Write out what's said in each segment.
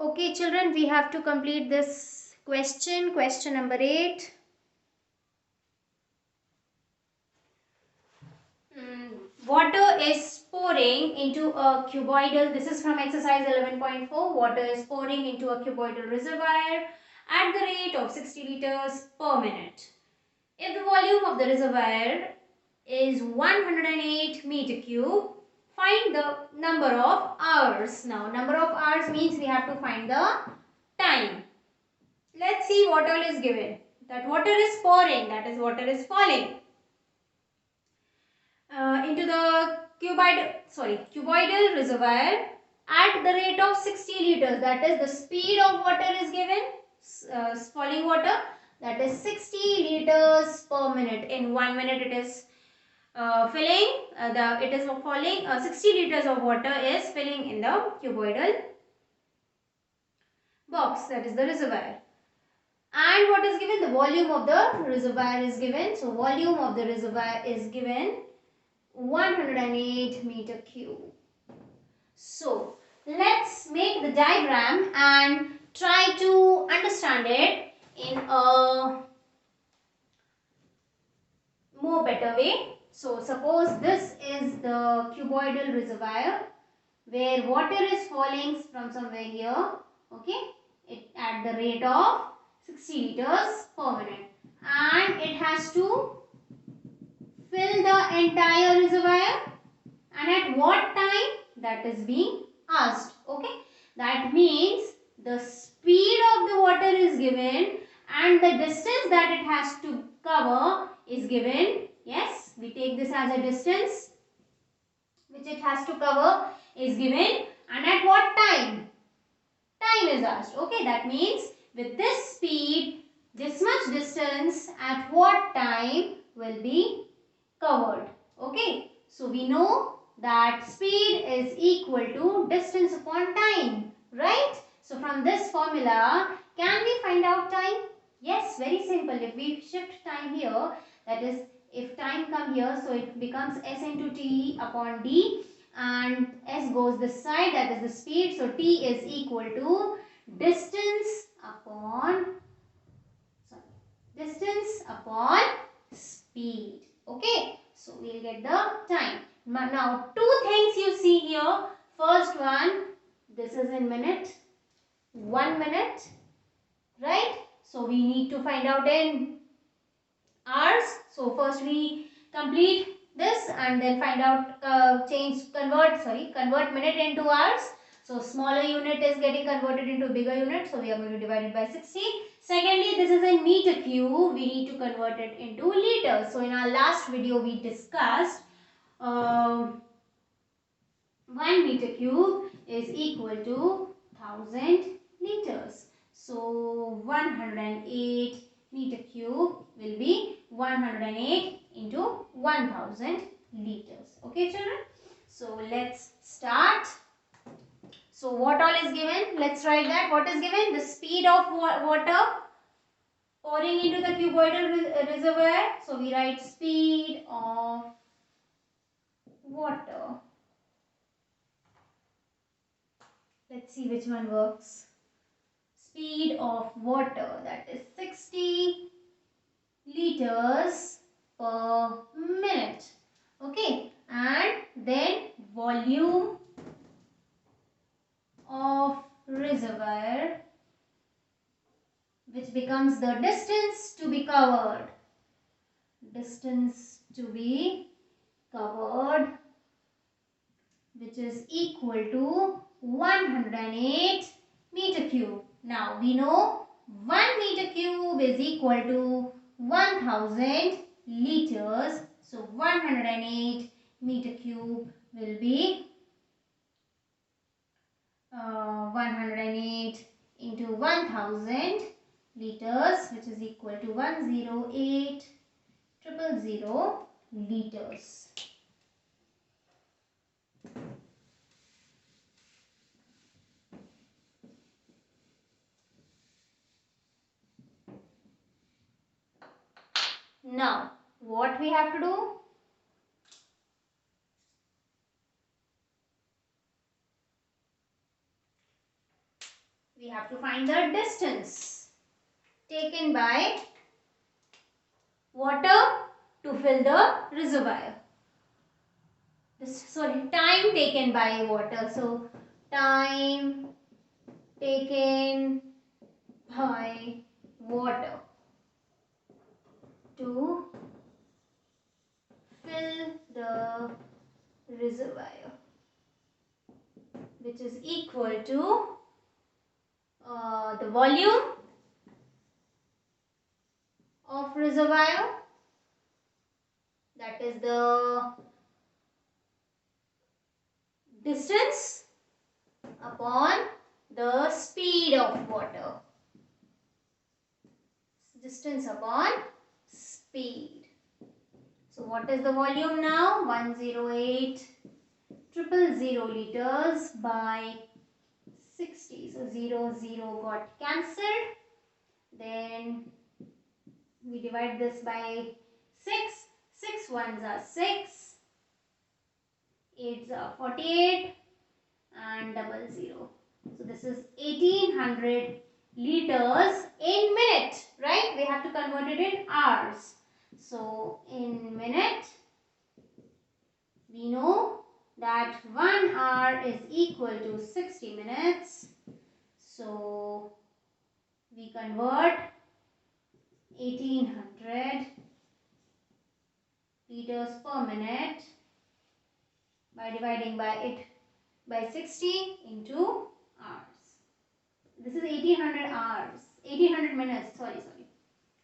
Okay, children, we have to complete this question. Question number 8. Water is pouring into a cuboidal. This is from exercise 11.4. Water is pouring into a cuboidal reservoir at the rate of 60 liters per minute. If the volume of the reservoir is 108 meter cube, find the number of hours. Now, number of hours means we have to find the time. Let's see what all is given. That water is pouring, that is water is falling into the cuboidal reservoir at the rate of 60 liters. That is the speed of water is given, falling water, that is 60 liters per minute. In 1 minute it is filling, it is falling, 60 liters of water is filling in the cuboidal box, that is the reservoir. And what is given? The volume of the reservoir is given. So, volume of the reservoir is given 108 meter cube. So, let's make the diagram and try to understand it in a more better way. So, suppose this is the cuboidal reservoir where water is falling from somewhere here, okay, at the rate of 60 liters per minute, and it has to fill the entire reservoir, and at what time, that is being asked. Okay, that means the speed of the water is given and the distance that it has to cover is given. Yes, we take this as a distance which it has to cover is given, and at what time is asked. Okay, that means with this speed, this much distance at what time will be covered. Okay, so we know that speed is equal to distance upon time, right? So from this formula, can we find out time? Yes, very simple. If we shift time here, that is, if time come here, so it becomes s into t upon d, and s goes this side, that is the speed. So t is equal to distance upon speed. Okay, so we'll get the time. Now, two things you see here. First one, this is in minute, 1 minute, right? So we need to find out in hours. So first we complete this and then find out, convert minute into hours. So smaller unit is getting converted into bigger unit. So we are going to divide it by 60. Secondly, this is in meter cube. We need to convert it into liters. So in our last video we discussed 1 meter cube is equal to 1000 liters. So 108 meter cube will be 108 into 1000 liters. Okay, children? So let's start. So what all is given? Let's write that. What is given? The speed of water pouring into the cuboidal reservoir. So we write speed of water. Let's see which one works. Speed of water, that is 60 liters per minute. Okay, and then volume of reservoir, which becomes the distance to be covered. Distance to be covered, which is equal to 108 meter cube. Now we know 1 meter cube is equal to 1000 liters. So 108 meter cube will be 108 into 1000 liters, which is equal to 108,000 liters. Now, what we have to do? we have to find the distance taken by water to fill the reservoir. Time taken by water. So, time taken by water to fill the reservoir, which is equal to the volume of reservoir, that is the distance upon the speed of water. Distance upon speed. So what is the volume now? 108,000 liters by 60. So 0 got cancelled. Then we divide this by 6. 6 ones are 6. 8s are 48 and 00. So this is 1800 liters in minute, right? We have to convert it in hours. So in minute, we know that 1 hour is equal to 60 minutes. So we convert 1800 liters per minute by dividing by it by 60 into hours. This is 1800 hours, 1800 minutes, sorry.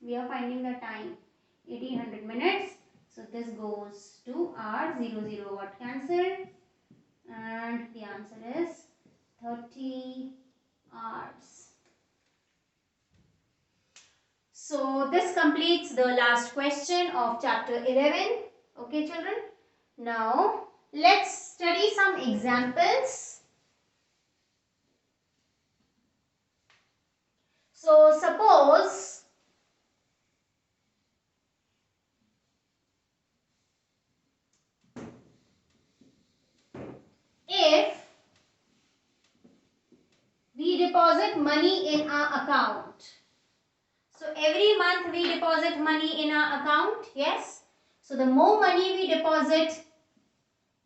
We are finding the time, 1800 minutes. So this goes to hours, 0 got cancelled, and the answer is 30 hours. So this completes the last question of chapter 11. Okay, children. Now let's study some examples. So suppose if we deposit money in our account. So every month we deposit money in our account, yes. So the more money we deposit,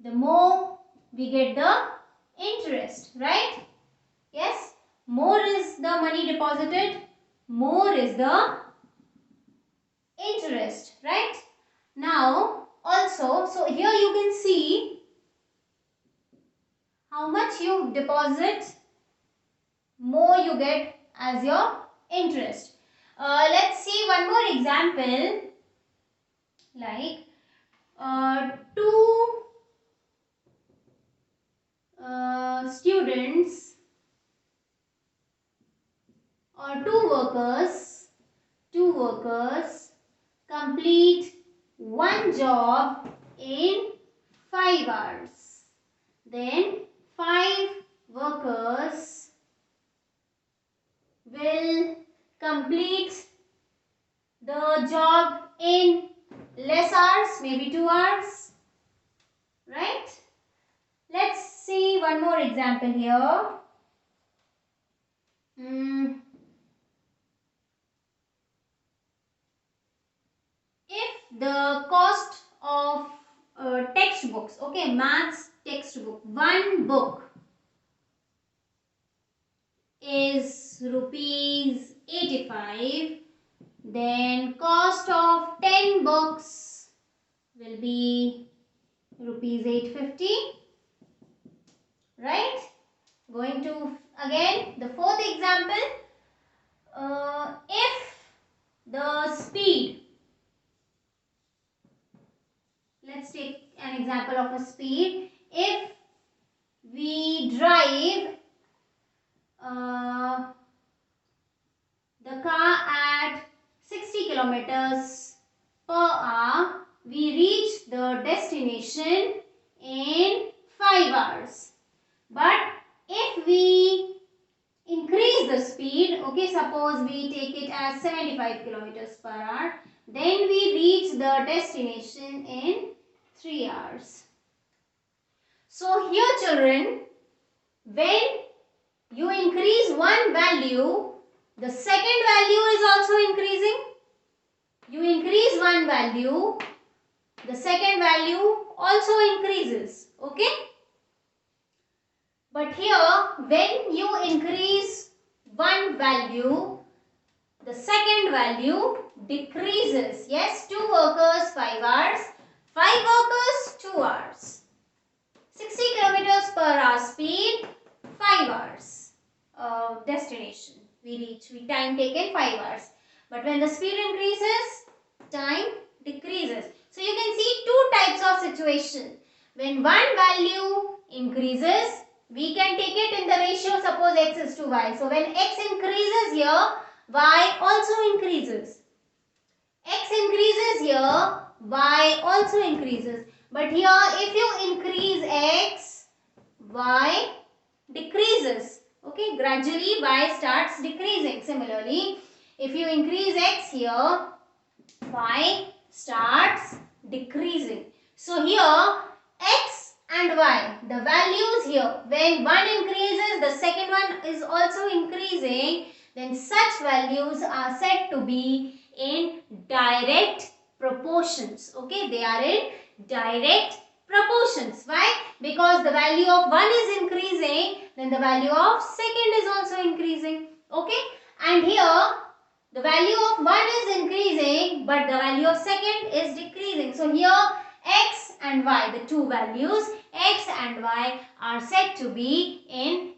the more we get the interest, right? Yes, more is the money deposited, more is the interest, right? Now also, so here you can see how much you deposit, more you get as your interest. Let's see one more example, like two students or two workers complete one job in 5 hours. Then 5 workers will complete the job in less hours, maybe 2 hours, right? Let's see one more example here. If the cost of textbooks, okay, maths textbook, one book is rupees 85, then cost of 10 books will be rupees 850, right? Going to again the fourth example. If the speed, let's take an example of a speed. If we drive the car at 60 kilometers per hour, we reach the destination in 5 hours. But if we increase the speed, okay, suppose we take it as 75 kilometers per hour, then we reach the destination in 3 hours. So here children, when you increase one value, the second value is also increasing. You increase one value, the second value also increases. Okay? But here, when you increase one value, the second value decreases. Yes, 2 workers, 5 hours. 5 workers, 2 hours. 60 kilometers per hour speed, 5 hours. Destination. We reach, time taken 5 hours. But when the speed increases, time decreases. So you can see two types of situation. When one value increases, we can take it in the ratio, suppose x is to y. So when x increases here, y also increases. X increases here, y also increases. But here if you increase x, y decreases. Okay, gradually y starts decreasing. Similarly, if you increase x here, y starts decreasing. So here x and y, the values here, when one increases, the second one is also increasing, then such values are said to be in direct proportions. Okay, they are in direct proportions. Why? Because the value of one is increasing, then the value of second is also increasing. Okay, and here the value of one is increasing, but the value of second is decreasing. So here x and y, the two values x and y are said to be in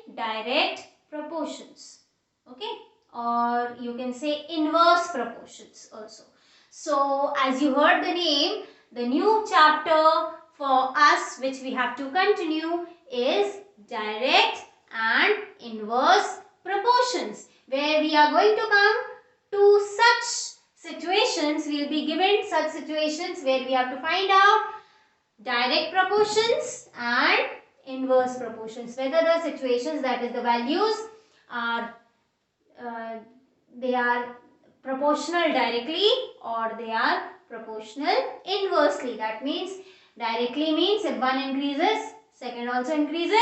indirect proportions. Okay, or you can say inverse proportions also. So as you heard the name, the new chapter for us which we have to continue is direct and inverse proportions, where we are going to come to such situations. We will be given such situations where we have to find out direct proportions and inverse proportions, whether the situations, that is the values, are they are proportional directly or they are proportional inversely. That means directly means if one increases, second also increases.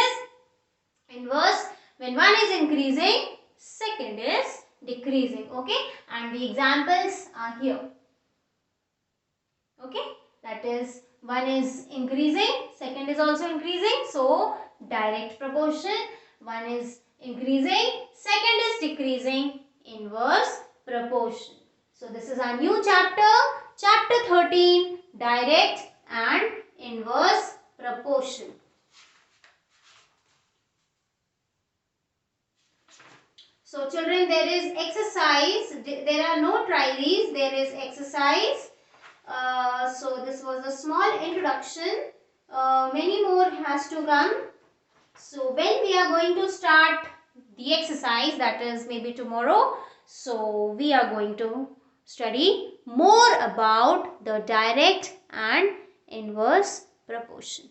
Inverse, when one is increasing, second is decreasing. Okay, and the examples are here. Okay, that is one is increasing, second is also increasing, so direct proportion. One is increasing, second is decreasing, inverse proportion. So this is our new chapter, chapter 13, direct and inverse proportion. So children, there is exercise. There are no try these. There is exercise. So this was a small introduction. Many more has to come. So when we are going to start the exercise, that is maybe tomorrow. So we are going to study more about the direct and inverse proportion.